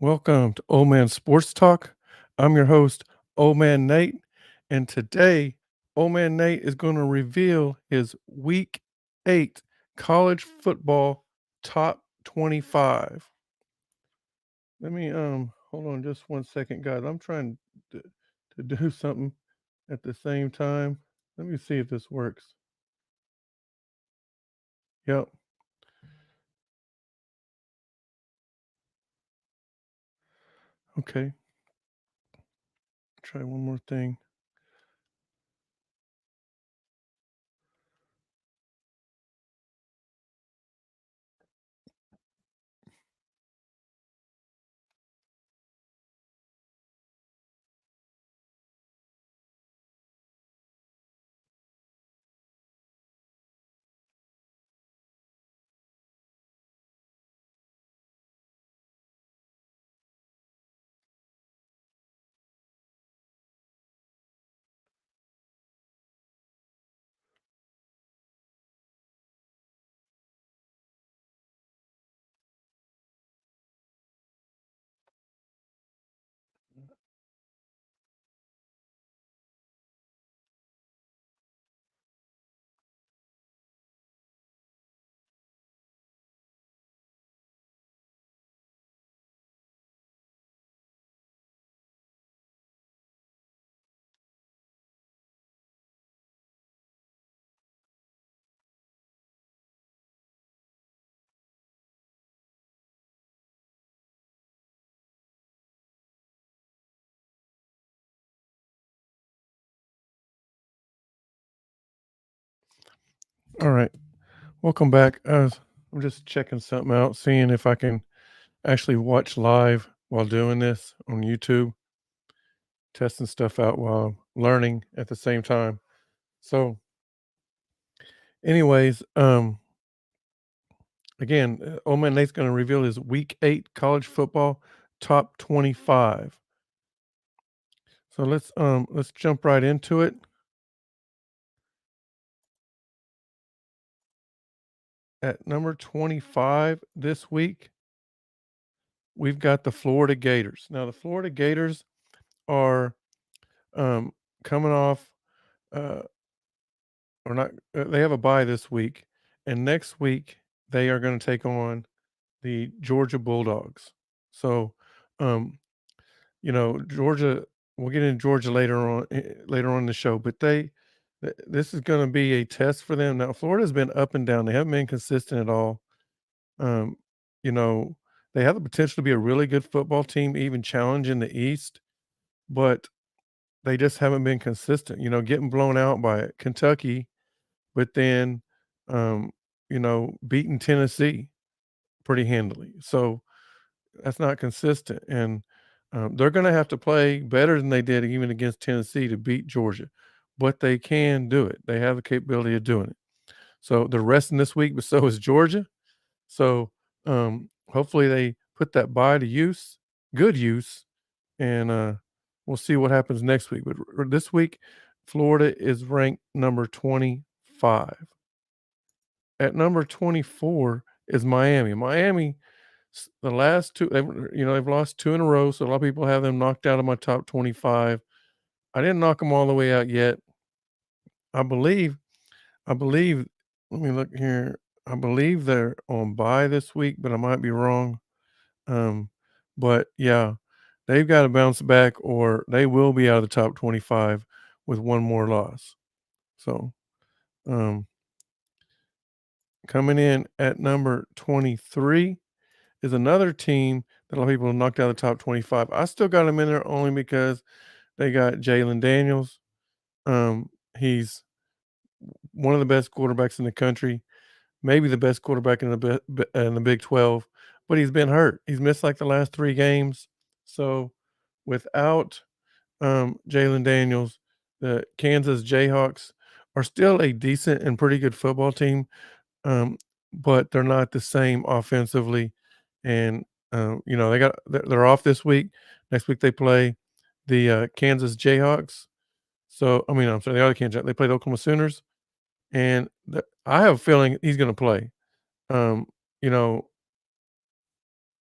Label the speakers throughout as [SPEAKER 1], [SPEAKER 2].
[SPEAKER 1] Welcome to Old Man Sports Talk. I'm your host, Old Man Nate, and today, Old Man Nate is going to reveal his Week 8 college football top 25. Let me hold on just one second, guys. I'm trying to do something at the same time. Let me see if this works. Yep. Okay. Try one more thing. All right. Welcome back. I'm just checking something out, seeing if I can actually watch live while doing this on YouTube, testing stuff out while learning at the same time. So, anyways, again, Old Man Nate's going to reveal his Week 8 college football top 25. So let's jump right into it. At number 25 this week, we've got the Florida Gators. Now, the Florida Gators are um, coming off. Uh, or not they have a bye this week, and next week they are gonna take on the Georgia Bulldogs. So, um, Georgia we'll get into Georgia later on in the show, but this is gonna be a test for them. Now, Florida's been up and down. They haven't been consistent at all. Um, you know, they have the potential to be a really good football team, even challenge in the East, but they just haven't been consistent, getting blown out by Kentucky, but then, um, beating Tennessee pretty handily. So that's not consistent. And they're going to have to play better than they did even against Tennessee to beat Georgia, but they can do it. They have the capability of doing it. So they're resting this week, but so is Georgia. So hopefully they put that bye to use, good use, and we'll see what happens next week. But this week, Florida is ranked number 25. At number 24 is Miami. Miami, the last 2 they've lost 2 in a row, so a lot of people have them knocked out of my top 25. I didn't knock them all the way out yet. I believe I believe let me look here. I believe they're on bye this week, but I might be wrong. Um, but yeah, they've gotta bounce back or they will be out of the top 25 with one more loss. So, um, coming in at number 23 is another team that a lot of people knocked out of the top 25. I still got them in there only because they got Jalen Daniels. He's one of the best quarterbacks in the country, maybe the best quarterback in the Big 12, but he's been hurt. He's missed like the last 3 games. So without Jalen Daniels, the Kansas Jayhawks are still a decent and pretty good football team, um, but they're not the same offensively. And they're off this week. Next week they play the Kansas Jayhawks. So I mean, I'm sorry, the other Kansas. They play the Oklahoma Sooners, and I have a feeling he's going to play. Um, you know,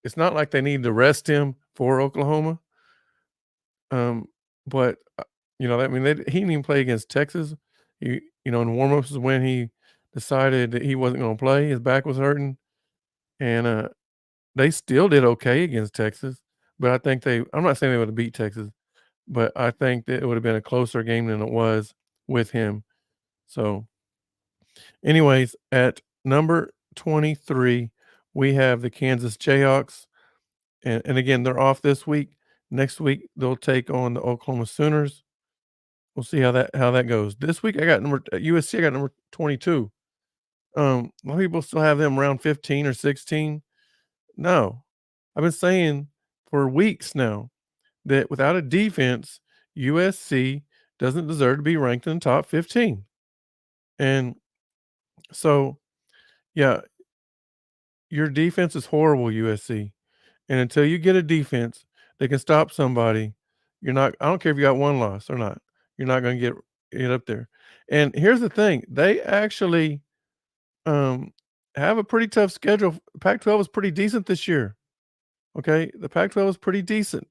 [SPEAKER 1] it's not like they need to rest him for Oklahoma. Um, but, I mean, he didn't even play against Texas. In warmups is when he decided that he wasn't gonna play, his back was hurting, and, they still did okay against Texas, but I'm not saying they would've beat Texas, but I think that it would've been a closer game than it was with him. So, anyways, at number 23, we have the Kansas Jayhawks, and again, they're off this week. Next week, they'll take on the Oklahoma Sooners. We'll see how that goes. This week, I got USC, I got number 22. A lot of people still have them around 15 or 16. No. I've been saying for weeks now that without a defense, USC doesn't deserve to be ranked in the top 15. And so, yeah, your defense is horrible, USC. And until you get a defense that can stop somebody, I don't care if you got one loss or not, you're not going to get up there. And here's the thing, they actually have a pretty tough schedule. Pac-12 is pretty decent this year. Okay, the Pac-12 is pretty decent,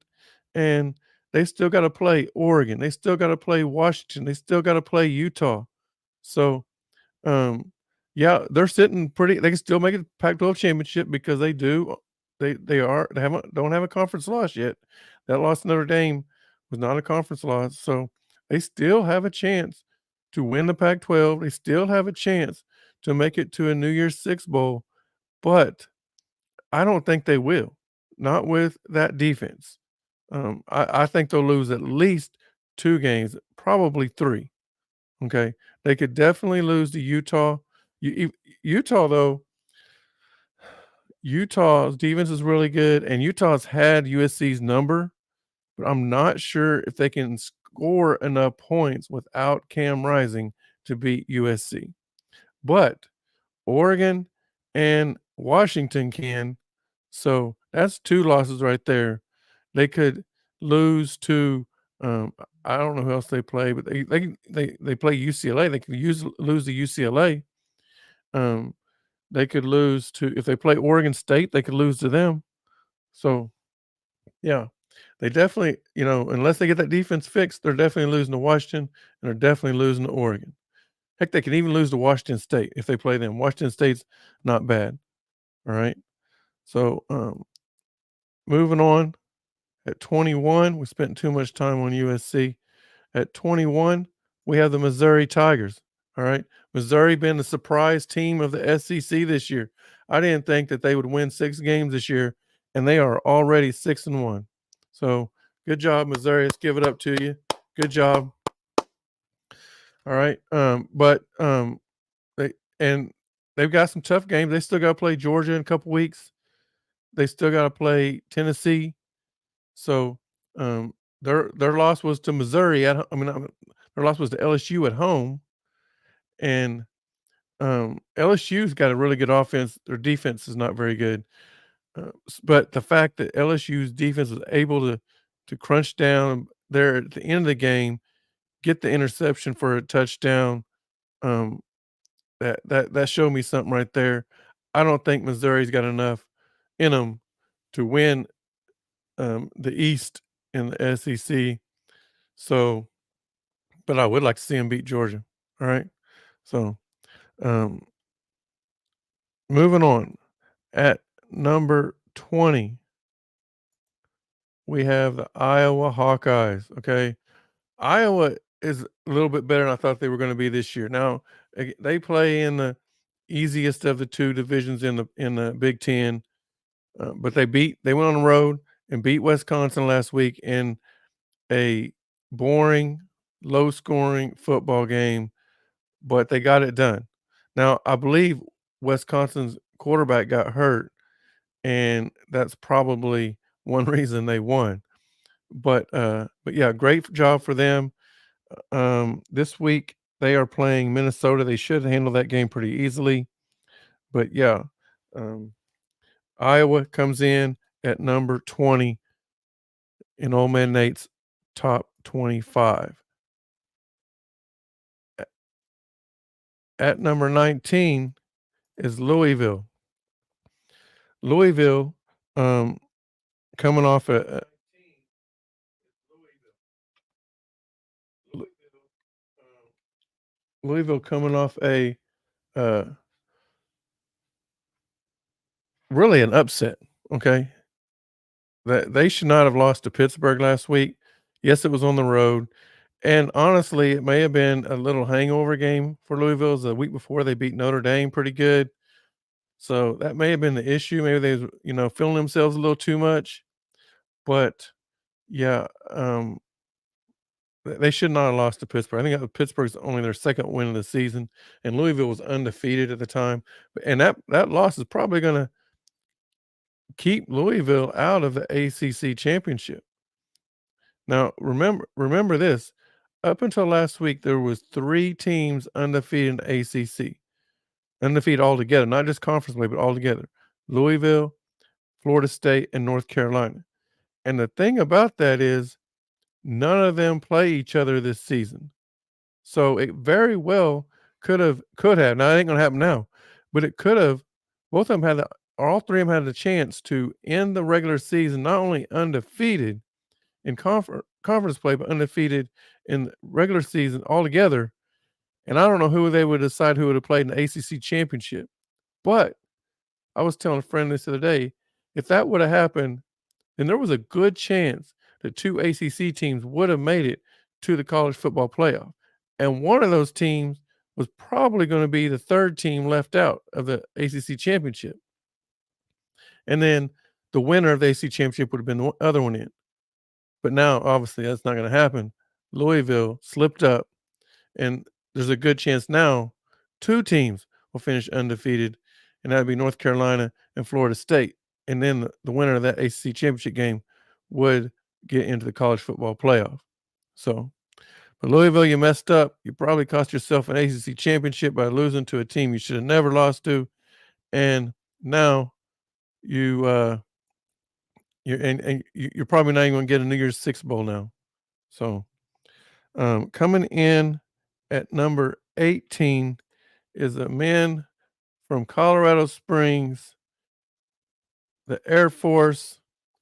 [SPEAKER 1] and they still got to play Oregon. They still got to play Washington. They still got to play Utah. So, um, yeah, they're sitting pretty. They can still make a Pac-12 championship because they do. They haven't don't have a conference loss yet. That loss to Notre Dame was not a conference loss, so they still have a chance to win the Pac-12. They still have a chance to make it to a New Year's Six bowl, but I don't think they will. Not with that defense. I think they'll lose at least 2 games, probably 3. Okay, they could definitely lose to Utah. Utah, though, Utah's defense is really good, and Utah's had USC's number, but I'm not sure if they can score enough points without Cam Rising to beat USC. But Oregon and Washington can, so that's 2 losses right there. They could lose to, I don't know who else they play, but they play UCLA. They could lose to UCLA. Um, they could lose to if they play Oregon State, they could lose to them. So, yeah, they definitely, unless they get that defense fixed, they're definitely losing to Washington, and they're definitely losing to Oregon. Heck, they can even lose to Washington State if they play them. Washington State's not bad. All right. So, moving on. At 21, we spent too much time on USC. At 21, we have the Missouri Tigers. All right. Missouri been the surprise team of the SEC this year. I didn't think that they would win 6 games this year, and they are already 6-1. So good job, Missouri. Let's give it up to you. Good job. All right. They've got some tough games. They still got to play Georgia in a couple weeks. They still got to play Tennessee. So, their loss was to Missouri their loss was to LSU at home, and, LSU's got a really good offense. Their defense is not very good, but the fact that LSU's defense was able to crunch down there at the end of the game, get the interception for a touchdown, um, that showed me something right there. I don't think Missouri's got enough in them to win, the East in the SEC. So, but I would like to see him beat Georgia. All right. So, um, moving on. At number 20, we have the Iowa Hawkeyes. Okay. Iowa is a little bit better than I thought they were going to be this year. Now, they play in the easiest of the 2 divisions in the Big Ten, but they went on the road and beat Wisconsin last week in a boring, low scoring football game, but they got it done. Now, I believe Wisconsin's quarterback got hurt, and that's probably one reason they won. But yeah, great job for them. This week they are playing Minnesota. They should handle that game pretty easily. But yeah, um, Iowa comes in at number 20 in Old Man Nate's top 25. At number 19 is Louisville. Louisville, coming off a Lou Louisville coming off a, uh, really an upset, okay? That they should not have lost to Pittsburgh last week. Yes, it was on the road, and honestly, it may have been a little hangover game for Louisville. The week before, they beat Notre Dame pretty good, so that may have been the issue. Maybe they was, feeling themselves a little too much, but yeah, they should not have lost to Pittsburgh. I think Pittsburgh's only their second win of the season, and Louisville was undefeated at the time, and that loss is probably gonna keep Louisville out of the ACC championship. Now, remember this, up until last week, there was 3 teams undefeated in the ACC, undefeated altogether, not just conference play, but altogether. Louisville, Florida State, and North Carolina. And the thing about that is none of them play each other this season. So it very well could have, now it ain't gonna happen now, but it could have, both of them had the or all 3 of them had the chance to end the regular season not only undefeated in conference play, but undefeated in the regular season altogether. And I don't know who they would decide who would have played in the ACC championship. But I was telling a friend this the other day, if that would have happened, then there was a good chance that 2 ACC teams would have made it to the college football playoff. And one of those teams was probably going to be the third team left out of the ACC championship. And then the winner of the ACC championship would have been the other one in. But now, obviously, that's not going to happen. Louisville slipped up, and there's a good chance now 2 teams will finish undefeated, and that would be North Carolina and Florida State. And then the winner of that ACC championship game would get into the college football playoff. So, but Louisville, you messed up. You probably cost yourself an ACC championship by losing to a team you should have never lost to, and now you you're probably not even going to get a New Year's Six bowl now. So, coming in at number 18 is a man from Colorado Springs, the Air Force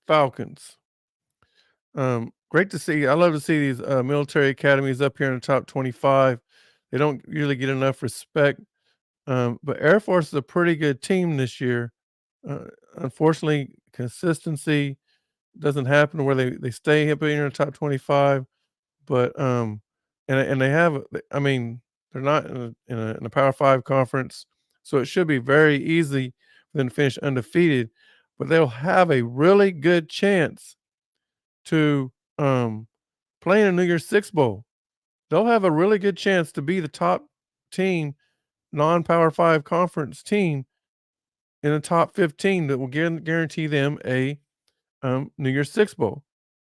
[SPEAKER 1] Falcons. Great to see. I love to see these military academies up here in the top 25. They don't usually get enough respect, but Air Force is a pretty good team this year. Unfortunately, consistency doesn't happen where they stay up here in the top 25. But and they have, I mean, they're not in a Power Five conference, so it should be very easy for them to finish undefeated. But they'll have a really good chance to play in a New Year's Six bowl. They'll have a really good chance to be the top team, non-Power Five conference team in the top 15 that will guarantee them a New Year's Six bowl.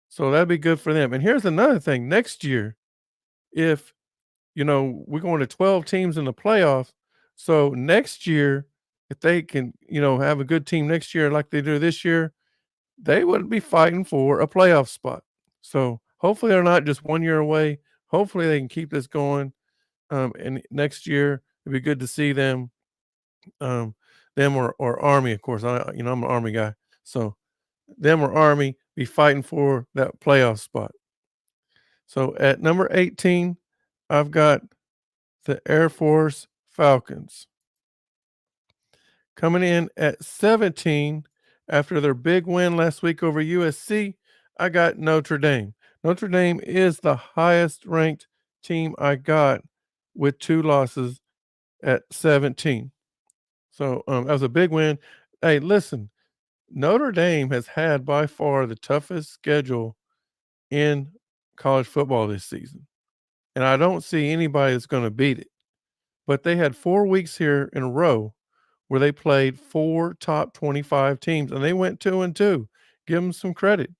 [SPEAKER 1] So that'd be good for them. And here's another thing: next year, if we're going to 12 teams in the playoffs, so next year, if they can, have a good team next year like they do this year, they would be fighting for a playoff spot. So hopefully they're not just 1 year away. Hopefully they can keep this going. And next year it'd be good to see them, or Army, of course. I'm an Army guy, so them or Army be fighting for that playoff spot. So at number 18, I've got the Air Force Falcons. Coming in at 17 after their big win last week over USC, I got Notre Dame. Notre Dame is the highest ranked team I got with 2 losses at 17. So that was a big win. Hey, listen, Notre Dame has had by far the toughest schedule in college football this season, and I don't see anybody that's going to beat it. But they had 4 weeks here in a row where they played 4 top 25 teams, and they went 2-2. Give them some credit,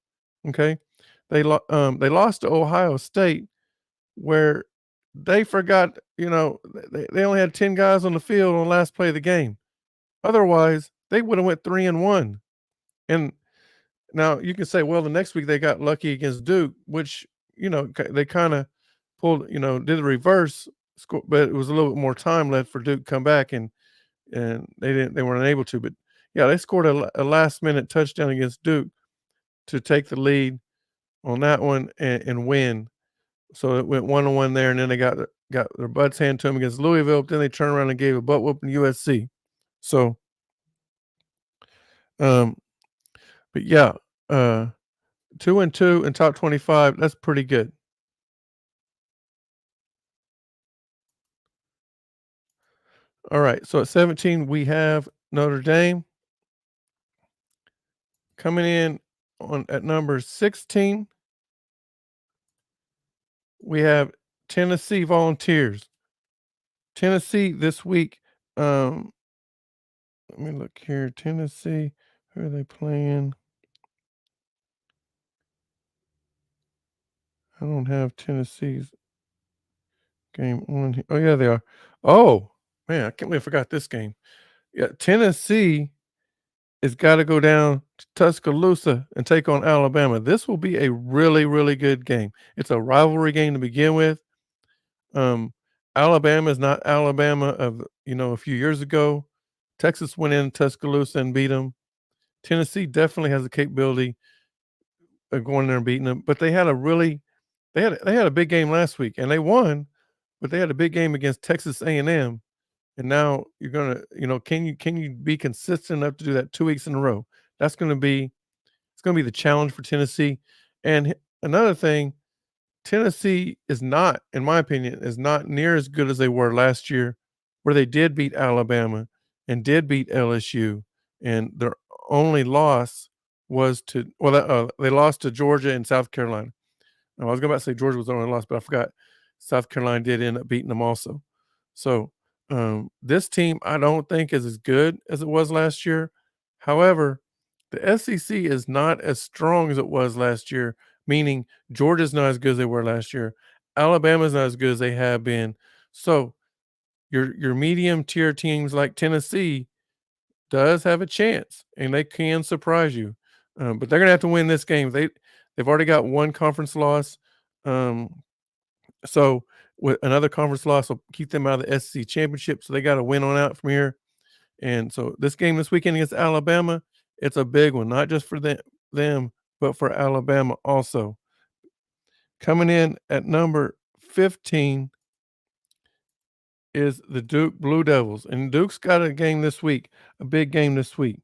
[SPEAKER 1] okay? They lost to Ohio State, where they forgot, they only had 10 guys on the field on the last play of the game. Otherwise, they would have went 3-1. And now you can say, well, the next week they got lucky against Duke, which, they kind of pulled, did the reverse score, but it was a little bit more time left for Duke to come back, and they weren't able to. But yeah, they scored a last minute touchdown against Duke. to take the lead on that one and win. So it went 1-1 there, and then they got their butts handed to them against Louisville. But then they turned around and gave a butt whooping to USC. So, um, but yeah, 2-2 in top 25. That's pretty good. All right. So at 17, we have Notre Dame coming in on at number 16. We have Tennessee Volunteers. Tennessee this week. Um, Let me look here. Tennessee. Who are they playing? I don't have Tennessee's game on here. Oh yeah, they are. Oh man, I can't believe I forgot this game. Yeah, Tennessee has got to go down to Tuscaloosa and take on Alabama. This will be a really, really good game. It's a rivalry game to begin with. Um, Alabama is not Alabama of a few years ago. Texas went in Tuscaloosa and beat them. Tennessee definitely has the capability of going there and beating them, but they had a big game last week and they won, but they had a big game against Texas A&M, and now you're gonna, can you be consistent enough to do that 2 weeks in a row? That's gonna be it's gonna be the challenge for Tennessee. And another thing, Tennessee is not, in my opinion, is not near as good as they were last year, where they did beat Alabama and did beat LSU, and their only loss was they lost to Georgia and South Carolina. I was about to say Georgia was the only loss, but I forgot South Carolina did end up beating them also. So this team, I don't think is as good as it was last year. However, the SEC is not as strong as it was last year, meaning Georgia's not as good as they were last year. Alabama's not as good as they have been. So your medium tier teams like Tennessee does have a chance, and they can surprise you. But they're gonna have to win this game. They've already got one conference loss. Um, so with another conference loss will keep them out of the SEC championship. So they got to win on out from here. And so this game this weekend against Alabama, it's a big one, not just for them, but for Alabama also. Coming in at number 15 is the Duke Blue Devils. And Duke's got a game this week, a big game this week.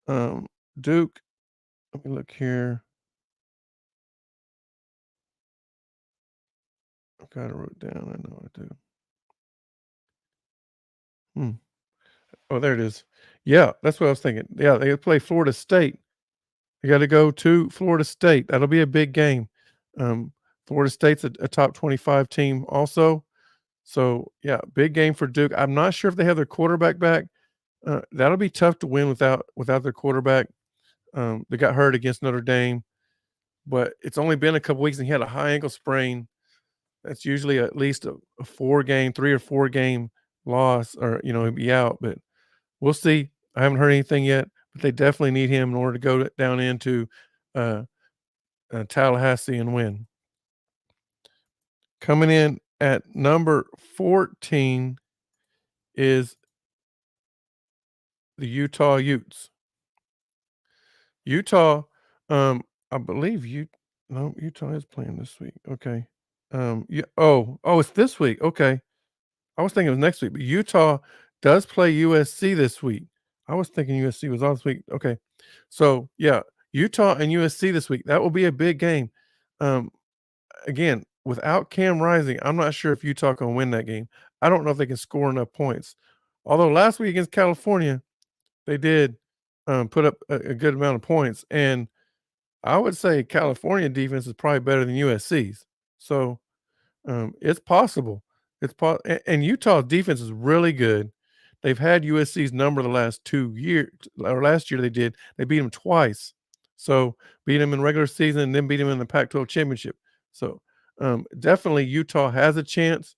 [SPEAKER 1] Duke, let me look here. I've got it wrote down. I know I do. Hmm. Oh, there it is. Yeah, that's what I was thinking. Yeah, they play Florida State. You got to go to Florida State. That'll be a big game. Um, Florida State's a top 25 team also. So, yeah, big game for Duke. I'm not sure if they have their quarterback back. That'll be tough to win without their quarterback. They got hurt against Notre Dame, but it's only been a couple weeks and he had a high ankle sprain. That's usually at least a 3 or 4 game loss, or he'd be out. But we'll see. I haven't heard anything yet, but they definitely need him in order to go down into uh, Tallahassee and win. Coming in at number 14 is the Utah Utes. Utah, I believe no, Utah is playing this week. Okay. Yeah. Oh, it's this week. Okay. I was thinking it was next week, but Utah does play USC this week. I was thinking USC was on this week. Okay. So yeah, Utah and USC this week. That will be a big game. Um, Again, without Cam Rising, I'm not sure if Utah can win that game. I don't know if they can score enough points. Although last week against California, they did put up a good amount of points, and I would say California defense is probably better than USC's. So it's possible. And Utah's defense is really good. They've had USC's number the last 2 years, or last year they did. They beat them twice. So beat them in regular season and then beat them in the Pac-12 championship. So definitely Utah has a chance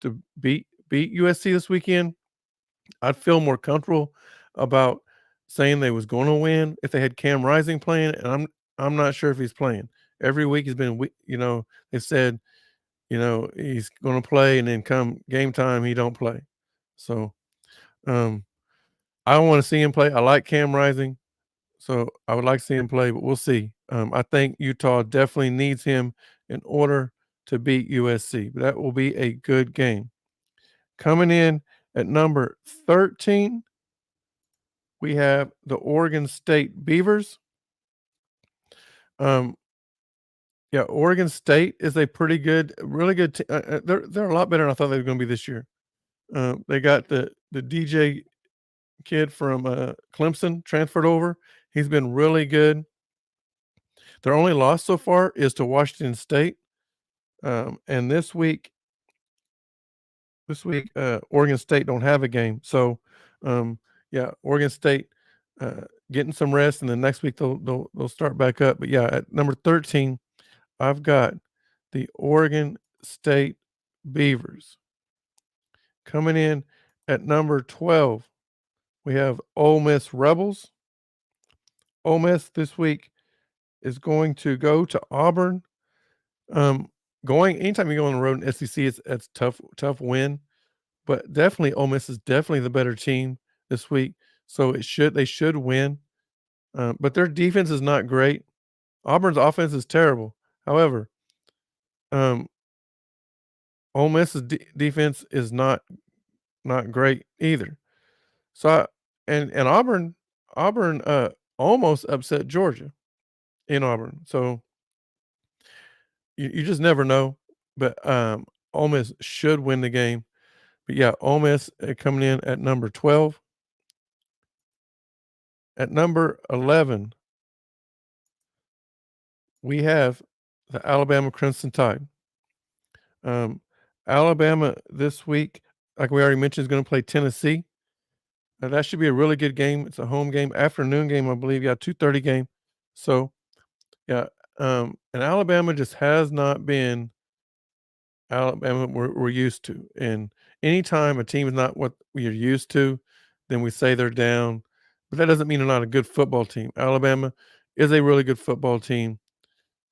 [SPEAKER 1] to beat USC this weekend. I'd feel more comfortable about saying they was going to win if they had Cam Rising playing, and I'm not sure if he's playing. Every week he's been, they said, he's going to play, and then come game time he don't play. So um, I don't want to see him play. I like Cam Rising, so I would like to see him play, but we'll see. I think Utah definitely needs him in order to beat USC. But that will be a good game. Coming in at number 13, we have the Oregon State Beavers. Um, yeah, Oregon State is a pretty good, really good. They're a lot better than I thought they were going to be this year. They got the DJ kid from Clemson transferred over. He's been really good. Their only loss so far is to Washington State. And this week, Oregon State don't have a game. So, yeah, Oregon State getting some rest, and then next week they'll start back up. But yeah, at number 13, I've got the Oregon State Beavers. Coming in at number 12, we have Ole Miss Rebels. Ole Miss this week is going to go to Auburn. Going anytime you go on the road in SEC, it's tough win. But definitely Ole Miss is definitely the better team this week. So they should win. But their defense is not great. Auburn's offense is terrible. However, Ole Miss's defense is not great either. So and Auburn almost upset Georgia in Auburn. So you just never know. But Ole Miss should win the game. But yeah, Ole Miss coming in at number 12. At number 11, we have the Alabama Crimson Tide. Alabama this week, like we already mentioned, is going to play Tennessee. Now, that should be a really good game. It's a home game, afternoon game, I believe. Yeah, 2:30 game. So, yeah, and Alabama just has not been Alabama we're used to. And anytime a team is not what we are used to, then we say they're down. But that doesn't mean they're not a good football team. Alabama is a really good football team.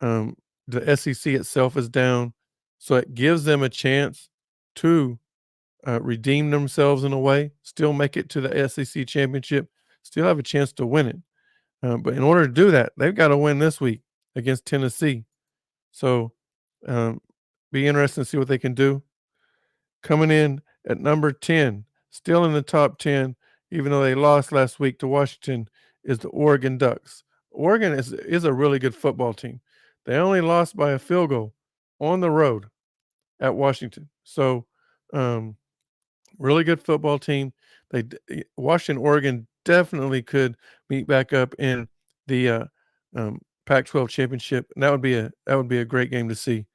[SPEAKER 1] The SEC itself is down, so it gives them a chance to redeem themselves in a way, still make it to the SEC championship, still have a chance to win it. But in order to do that, they've got to win this week against Tennessee. So, be interesting to see what they can do. Coming in at number 10, still in the top 10, even though they lost last week to Washington, is the Oregon Ducks. Oregon is a really good football team. They only lost by a field goal on the road at Washington. So, really good football team. Washington, Oregon definitely could meet back up in the Pac-12 championship, and that would be a great game to see.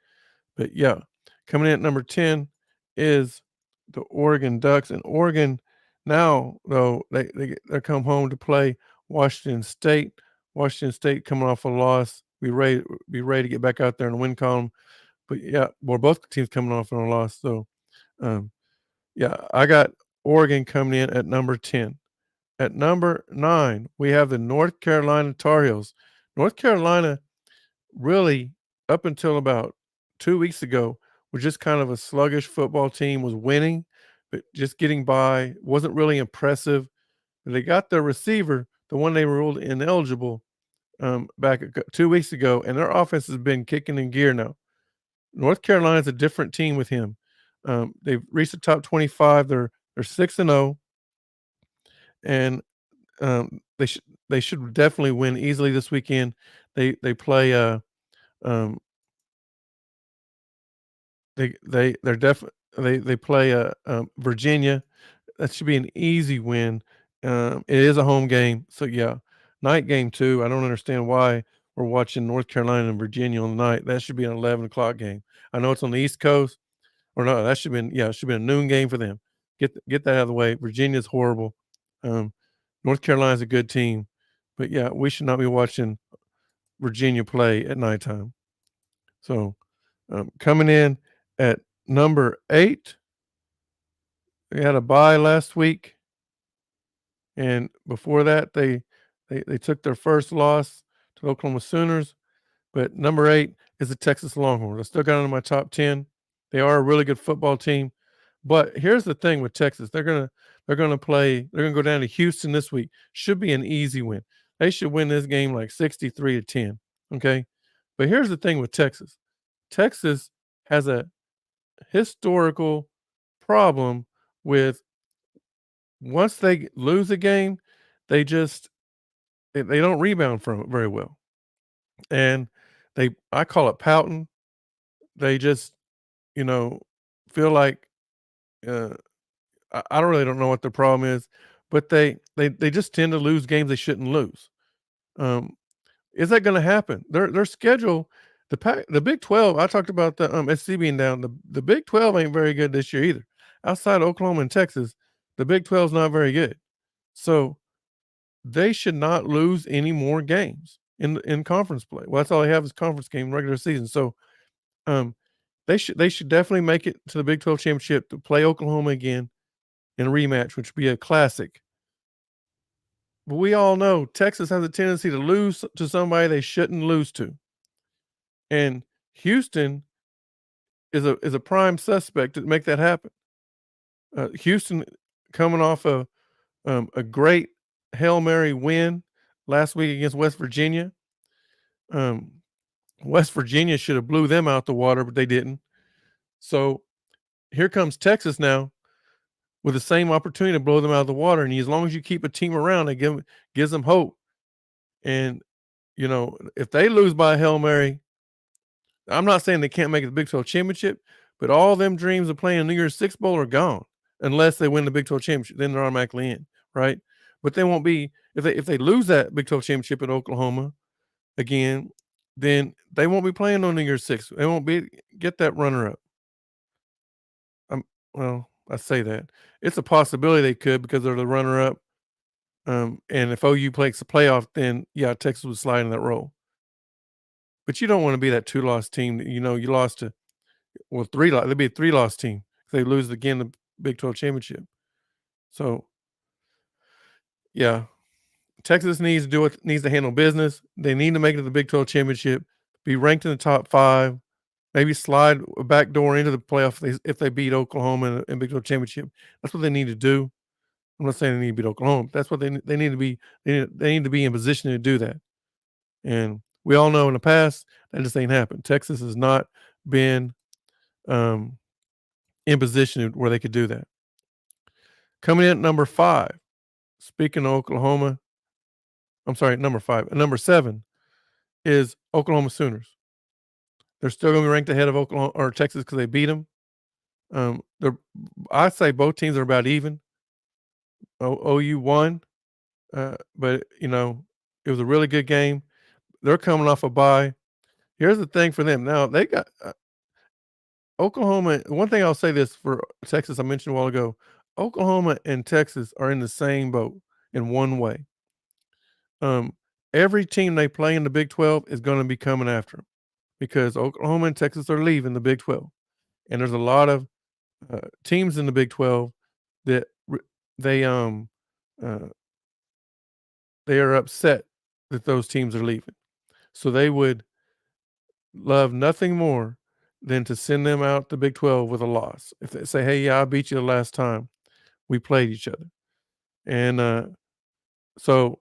[SPEAKER 1] But yeah, coming in at number 10 is the Oregon Ducks, and Oregon now though they come home to play Washington State. Washington State coming off a loss, be ready to get back out there and win column. But yeah, both teams coming off on a loss. So yeah, I got Oregon coming in at number 10. At number 9, we have the North Carolina Tar Heels. North Carolina really, up until about 2 weeks ago, was just kind of a sluggish football team, was winning, but just getting by, wasn't really impressive. They got their receiver, the one they ruled ineligible, back 2 weeks ago, and their offense has been kicking in gear now. North Carolina's a different team with him. They've reached the top 25. They're 6-0, and they should definitely win easily this weekend. They play they play Virginia. That should be an easy win. It is a home game, so yeah, night game too. I don't understand why we're watching North Carolina and Virginia on the night. That should be an 11 o'clock game. I know it's on the East Coast, or no, that should be it should be a noon game for them. Get that out of the way. Virginia's horrible. Um, North Carolina's a good team, but yeah, we should not be watching Virginia play at nighttime. So, coming in at number 8, they had a bye last week, and before that, they took their first loss to the Oklahoma Sooners. But number 8 is the Texas Longhorns. I still got them in my top 10. They are a really good football team. But here's the thing with Texas. They're gonna go down to Houston this week. Should be an easy win. They should win this game like 63-10. Okay. But here's the thing with Texas. Texas has a historical problem with once they lose a game, they just they don't rebound from it very well. And I call it pouting. They just, you know, feel like uh I don't know what the problem is, but they just tend to lose games they shouldn't lose. Um, is that gonna happen? Their schedule, the Big 12, I talked about the, SC being down. The Big 12 ain't very good this year either. Outside of Oklahoma and Texas, the Big 12 is not very good. So, they should not lose any more games in conference play. Well, that's all they have is conference game, regular season. So, um, they should definitely make it to the Big 12 championship to play Oklahoma again in a rematch, which would be a classic. But we all know Texas has a tendency to lose to somebody they shouldn't lose to. And Houston is a prime suspect to make that happen. Houston coming off a great Hail Mary win last week against West Virginia. Um, West Virginia should have blew them out the water, but they didn't. So here comes Texas now with the same opportunity to blow them out of the water. And as long as you keep a team around, it gives them hope. And if they lose by a Hail Mary, I'm not saying they can't make it the Big 12 championship, but all them dreams of playing New Year's Six Bowl are gone unless they win the Big 12 championship. Then they're automatically in, right? But they won't be if they lose that Big 12 championship at Oklahoma again, then they won't be playing on New Year's Six. They won't get that runner up. Well, I say that it's a possibility they could because they're the runner up. And if OU plays the playoff, then yeah, Texas would slide in that role. But you don't want to be that two-loss team that you lost to. Well, they'd be a three-loss team if they lose again the Big 12 championship. So, yeah, Texas needs to handle business. They need to make it to the Big 12 championship, be ranked in the top 5, maybe slide a back door into the playoff if they beat Oklahoma in Big 12 championship. That's what they need to do. I'm not saying they need to beat Oklahoma. That's what they need to be. They need to be in position to do that. And we all know in the past that just ain't happened. Texas has not been um, in position where they could do that. Coming in at number 5, speaking of Oklahoma, I'm sorry, number 5. Number 7 is Oklahoma Sooners. They're still going to be ranked ahead of Oklahoma or Texas because they beat them. I'd say both teams are about even. OU won, but it was a really good game. They're coming off a bye. Here's the thing for them. Now they got Oklahoma. One thing I'll say this for Texas, I mentioned a while ago, Oklahoma and Texas are in the same boat in one way. Every team they play in the Big 12 is going to be coming after them because Oklahoma and Texas are leaving the Big 12, and there's a lot of teams in the Big 12 that they uh, they are upset that those teams are leaving. So they would love nothing more than to send them out the Big 12 with a loss. If they say, "Hey, yeah, I beat you the last time we played each other," and so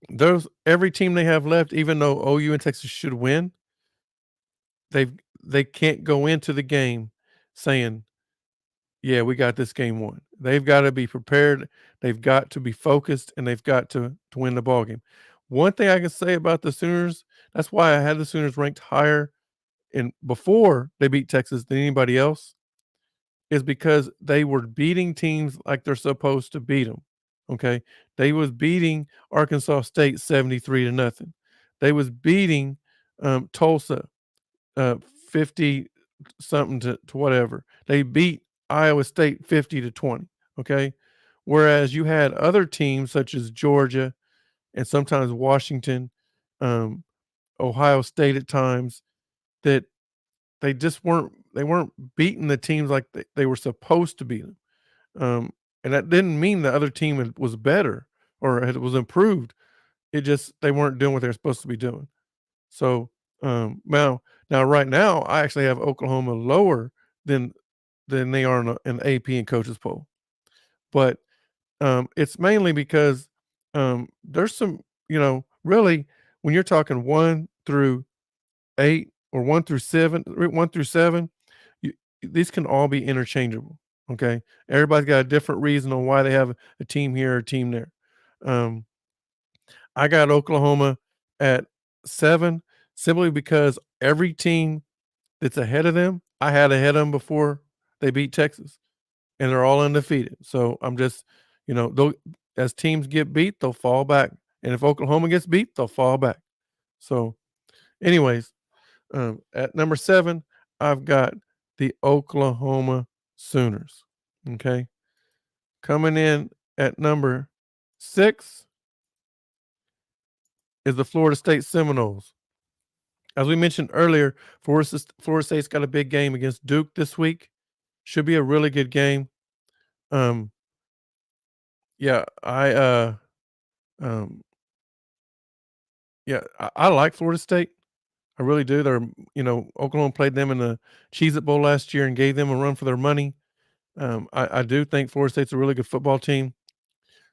[SPEAKER 1] those every team they have left, even though OU and Texas should win, they they can't go into the game saying, "Yeah, we got this game won." They've got to be prepared. They've got to be focused, and they've got to win the ball game. One thing I can say about the Sooners, that's why I had the Sooners ranked higher in before they beat Texas than anybody else, is because they were beating teams like they're supposed to beat them. Okay, they was beating Arkansas State 73-0. They was beating Tulsa 50 something to whatever. They beat Iowa State 50-20. Okay, whereas you had other teams such as Georgia and sometimes Washington, um, Ohio State at times that they weren't beating the teams like they were supposed to beat them. And that didn't mean the other team was better or was improved. It just they weren't doing what they're supposed to be doing. So now right now I actually have Oklahoma lower than they are in the AP and coaches poll. But it's mainly because there's some really when you're talking 1, through 8 or 1 through 7, 1 through 7, you, these can all be interchangeable. Okay. Everybody's got a different reason on why they have a team here or a team there. Um, I got Oklahoma at 7 simply because every team that's ahead of them, I had ahead of them before they beat Texas, and they're all undefeated. So I'm just, they'll, as teams get beat, they'll fall back. And if Oklahoma gets beat, they'll fall back. So, anyways, at number 7, I've got the Oklahoma Sooners. Okay. Coming in at number 6 is the Florida State Seminoles. As we mentioned earlier, Florida State's got a big game against Duke this week. Should be a really good game. Um, yeah, um, I like Florida State. I really do. Oklahoma played them in the Cheez It Bowl last year and gave them a run for their money. I do think Florida State's a really good football team.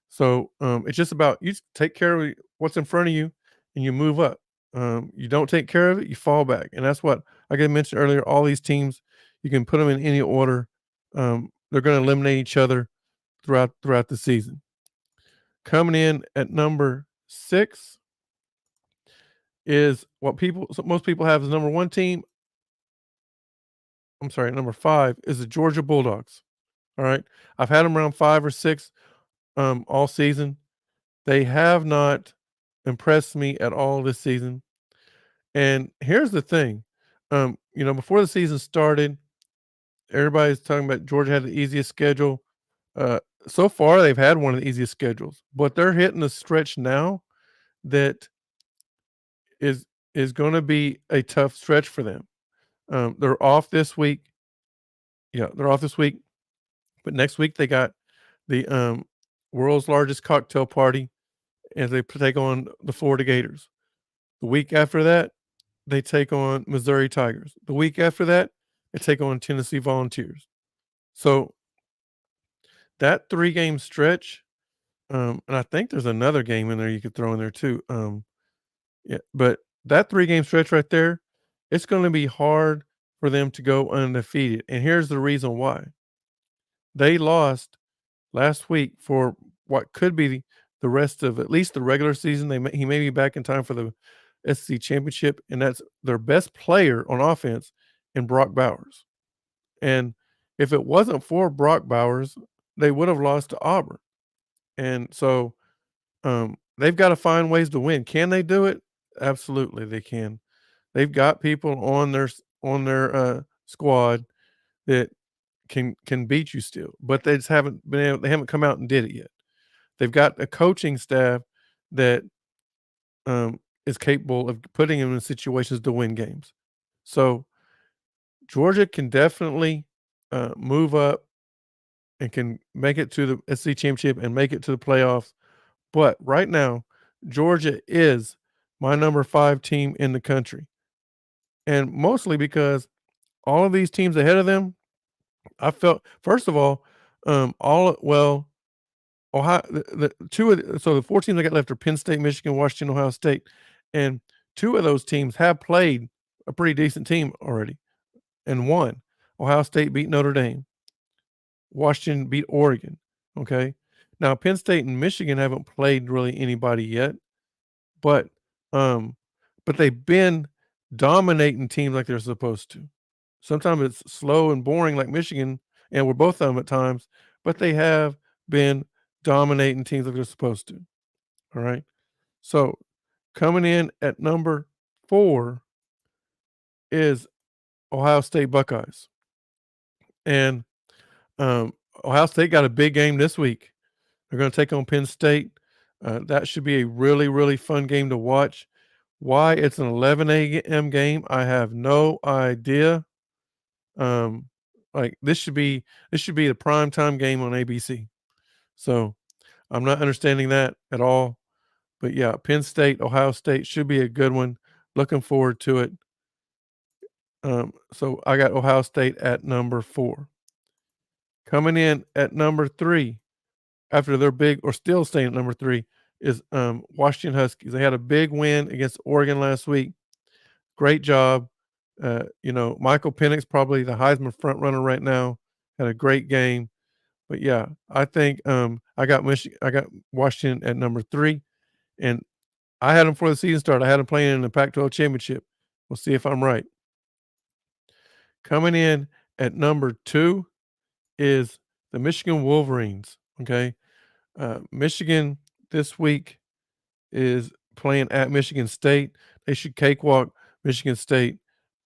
[SPEAKER 1] So it's just about you take care of what's in front of you and you move up. You don't take care of it, you fall back. And that's what, like I mentioned earlier, all these teams, you can put them in any order. They're going to eliminate each other throughout the season. Coming in at number 6 is what most people have as number 1 team. I'm sorry, number 5 is the Georgia Bulldogs. All right. I've had them around 5 or 6 all season. They have not impressed me at all this season. And here's the thing. Before the season started, everybody's talking about Georgia had the easiest schedule. So far, they've had one of the easiest schedules, but they're hitting a stretch now that is going to be a tough stretch for them. They're off this week. Yeah, they're off this week, but next week they got the world's largest cocktail party as they take on the Florida Gators. The week after that, they take on Missouri Tigers. The week after that, they take on Tennessee Volunteers. So that 3-game stretch, and I think there's another game in there you could throw in there too. But that 3-game stretch right there, it's going to be hard for them to go undefeated. And here's the reason why. They lost last week for what could be the rest of at least the regular season. He may be back in time for the SEC championship, and that's their best player on offense in Brock Bowers. And if it wasn't for Brock Bowers, they would have lost to Auburn. And so they've got to find ways to win. Can they do it? Absolutely, they can. They've got people on their squad that can beat you still, but they just haven't been able. They haven't come out and did it yet. They've got a coaching staff that is capable of putting them in situations to win games. So Georgia can definitely move up and can make it to the SEC championship and make it to the playoffs. But right now, Georgia is my number 5 team in the country. And mostly because all of these teams ahead of them, I felt, first of all, Ohio, the 4 teams I got left are Penn State, Michigan, Washington, Ohio State, and 2 of those teams have played a pretty decent team already and won. Ohio State beat Notre Dame. Washington beat Oregon. Okay. Now Penn State and Michigan haven't played really anybody yet, but they've been dominating teams like they're supposed to. Sometimes it's slow and boring like Michigan, and we're both of them at times, but they have been dominating teams like they're supposed to. All right. So coming in at number 4 is Ohio State Buckeyes. And Ohio State got a big game this week. They're going to take on Penn State. That should be a really, really fun game to watch. Why it's an 11 a.m. game, I have no idea. This should be the primetime game on ABC. So I'm not understanding that at all. But yeah, Penn State, Ohio State should be a good one. Looking forward to it. So I got Ohio State at number 4. Coming in at number 3, after they're big or still staying at number 3, is Washington Huskies. They had a big win against Oregon last week. great job. Michael Penix, probably the Heisman front runner right now, had a great game. But yeah, I think I got Washington at number 3, and I had them before the season started. I had them playing in the Pac-12 championship. We'll see if I'm right. Coming in at number 2 is the Michigan Wolverines. Okay, Michigan this week is playing at Michigan State. They should cakewalk Michigan State,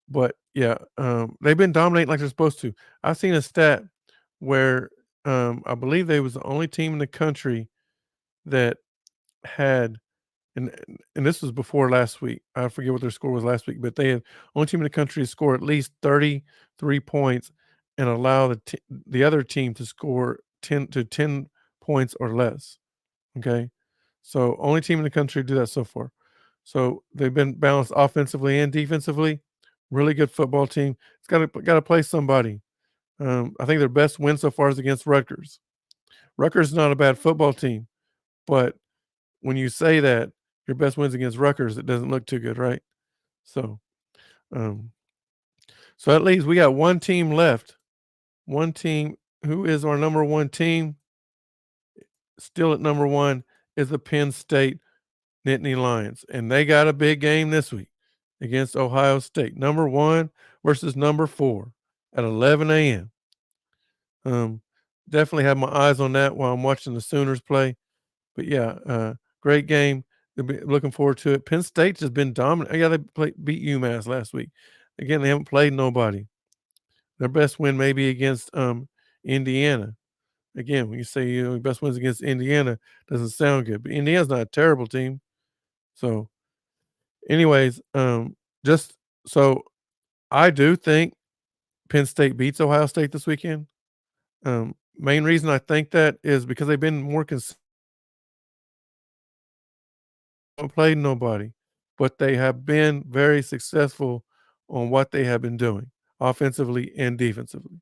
[SPEAKER 1] but yeah, they've been dominating like they're supposed to. I've seen a stat where I believe they was the only team in the country that had and this was before last week. I forget what their score was last week, but they had only team in the country to score at least 33 points and allow the other team to score 10 points or less. Okay, so only team in the country to do that so far. So they've been balanced offensively and defensively. Really good football team. It's got to play somebody. I think their best win so far is against Rutgers. Rutgers is not a bad football team, but when you say that your best wins against Rutgers, it doesn't look too good, right? So, um, so at least we got one team left. One team who is our number 1 team, still at number 1, is the Penn State Nittany Lions, and they got a big game this week against Ohio State. Number 1 versus number 4 at 11 a.m. Definitely have my eyes on that while I'm watching the Sooners play. But yeah, great game. Looking forward to it. Penn State's just been dominant. Yeah, they beat UMass last week. Again, they haven't played nobody. Their best win may be against Indiana. Again, when you say best wins against Indiana, doesn't sound good. But Indiana's not a terrible team. So, anyways, just so I do think Penn State beats Ohio State this weekend. Main reason I think that is because they've been more consistent. Haven't played nobody, but they have been very successful on what they have been doing offensively and defensively.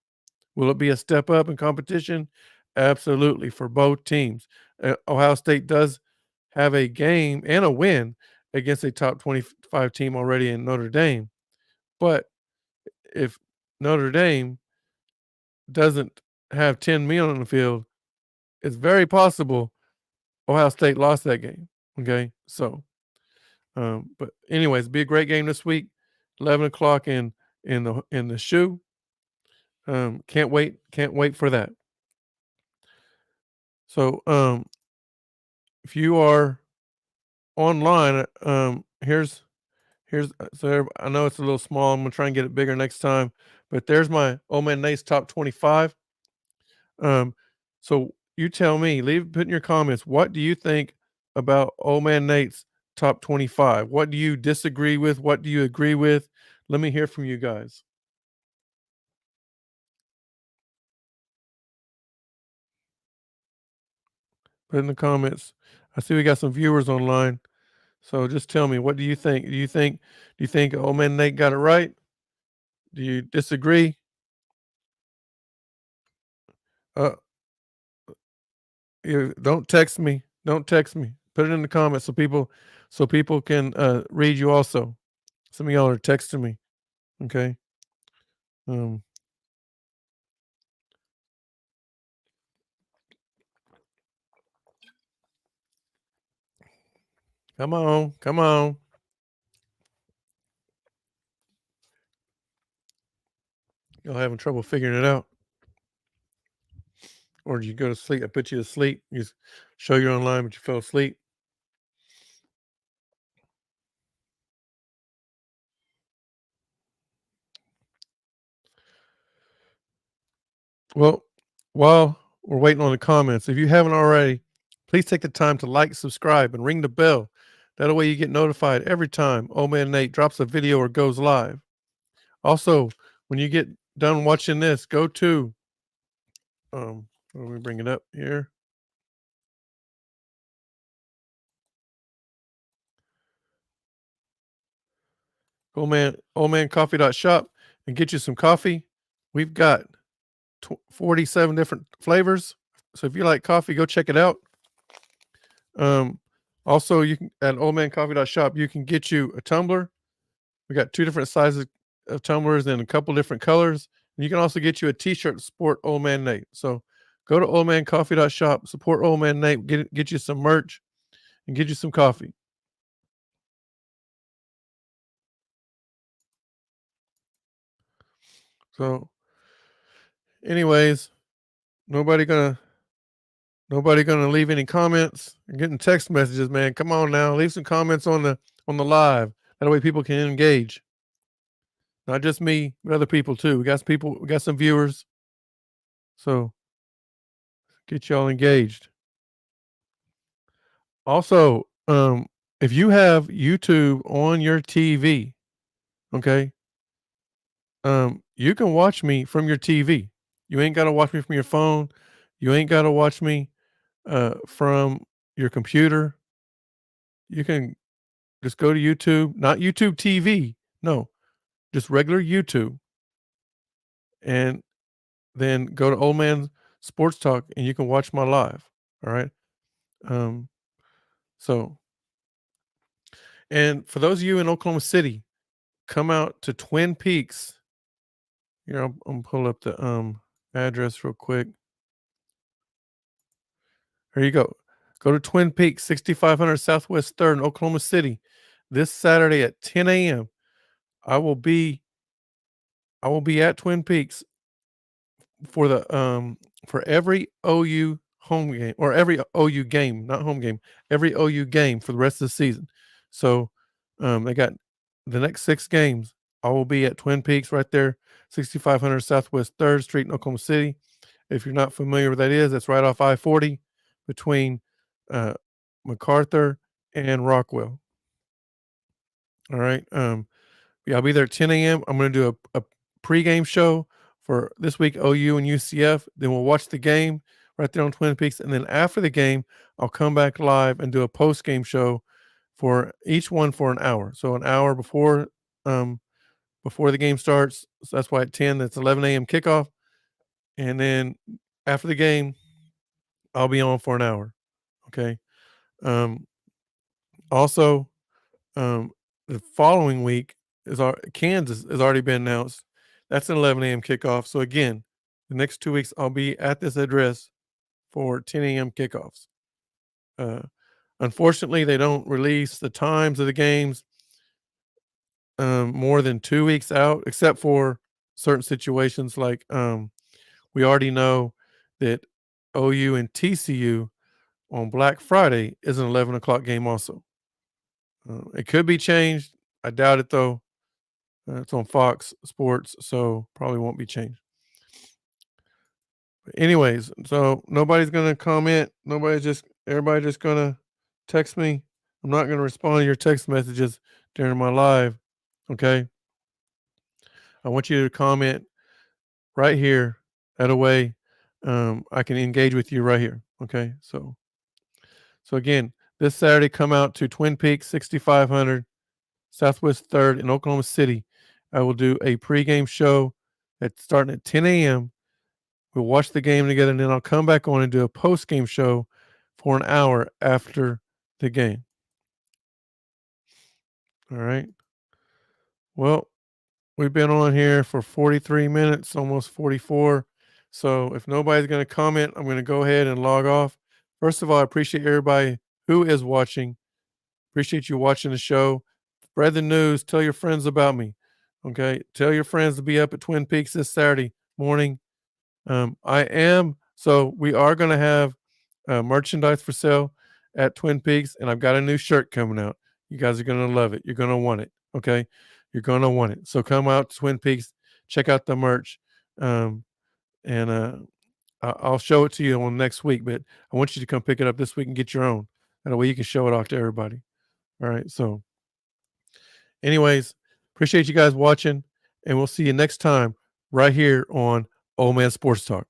[SPEAKER 1] Will it be a step up in competition? Absolutely, for both teams. Ohio State does have a game and a win against a top 25 team already in Notre Dame. But if Notre Dame doesn't have 10 men on the field, it's very possible Ohio State lost that game. Okay. So, but anyways, be a great game this week. 11 o'clock in the shoe. Can't wait for that. So, if you are online, here's so I know it's a little small. I'm gonna try and get it bigger next time. But there's my Old Man Nate's top 25. So you tell me, put in your comments, what do you think about Old Man Nate's top 25? What do you disagree with? What do you agree with? Let me hear from you guys. Put in the comments. I see we got some viewers online. So just tell me, what do you think? Do you think Old Man Nate got it right? Do you disagree? Uh, don't text me. Don't text me. Put it in the comments so people can read you also. Some of y'all are texting me. Okay. Um, come on, come on. Y'all having trouble figuring it out, or did you go to sleep? I put you to sleep. You show you're online, but you fell asleep. Well, while we're waiting on the comments, if you haven't already, please take the time to like, subscribe, and ring the bell. That way you get notified every time Old Man Nate drops a video or goes live. Also, when you get done watching this, go to let me bring it up here. Oldmancoffee.shop and get you some coffee. We've got 47 different flavors. So if you like coffee, go check it out. Also, you can at oldmancoffee.shop, you can get you a tumbler We got 2 different sizes of tumblers and a couple different colors. And you can also get you a T-shirt to support Old Man Nate. So go to oldmancoffee.shop, support Old Man Nate, get you some merch, and get you some coffee. So, anyways, nobody gonna nobody gonna leave any comments. I'm getting text messages, man. Come on now, leave some comments on the live. That way people can engage. Not just me, but other people too. We got some viewers. So get y'all engaged. Also, if you have YouTube on your TV, okay, you can watch me from your TV. You ain't got to watch me from your phone. You ain't got to watch me from your computer. You can just go to YouTube, not YouTube TV. No, just regular YouTube, and then go to Old Man Sports Talk, and you can watch my live. All right. Um, so, and for those of you in Oklahoma City, come out to Twin Peaks. Here, I'm pull up the address real quick. Here you go. Go to Twin Peaks, 6500 Southwest 3rd in Oklahoma City, this Saturday at 10 a.m. I will be I will be at Twin Peaks for the for every OU home game, or every OU game, not home game, every OU game for the rest of the season. So they got the next 6 games. I will be at Twin Peaks right there, 6500 Southwest 3rd Street in Oklahoma City. If you're not familiar with that is, that's right off I-40 between uh, MacArthur and Rockwell. All right. Yeah, I'll be there at 10 a.m. I'm going to do a pregame show for this week, OU and UCF. Then we'll watch the game right there on Twin Peaks. And then after the game, I'll come back live and do a post-game show for each one for an hour. So an hour before the game starts. So that's why at 10, that's 11 a.m. kickoff. And then after the game, I'll be on for an hour. Okay. Also, um, the following week is our Kansas has already been announced. That's an 11 a.m. kickoff. So again, the next 2 weeks I'll be at this address for 10 a.m. kickoffs. Uh, Unfortunately, they don't release the times of the games more than 2 weeks out, except for certain situations like we already know that OU and TCU on Black Friday is an 11 o'clock game also. It could be changed. I doubt it though. It's on Fox Sports, so probably won't be changed. But anyways, so nobody's gonna comment. Everybody just gonna text me. I'm not gonna respond to your text messages during my live. Okay. I want you to comment right here. That way, I can engage with you right here. Okay. So again, this Saturday, come out to Twin Peaks, 6500 Southwest 3rd in Oklahoma City. I will do a pregame show at starting at 10 a.m. We'll watch the game together, and then I'll come back on and do a post-game show for an hour after the game. All right. Well, we've been on here for 43 minutes, almost 44. So if nobody's going to comment, I'm going to go ahead and log off. First of all, I appreciate everybody who is watching. Appreciate you watching the show. Spread the news. Tell your friends about me. Okay. Tell your friends to be up at Twin Peaks this Saturday morning. We are going to have merchandise for sale at Twin Peaks, and I've got a new shirt coming out. You guys are going to love it. You're going to want it. Okay. You're going to want it. So come out to Twin Peaks, check out the merch. And I'll show it to you on next week, but I want you to come pick it up this week and get your own. That way you can show it off to everybody. All right. So, anyways, appreciate you guys watching, and we'll see you next time right here on Old Man Sports Talk.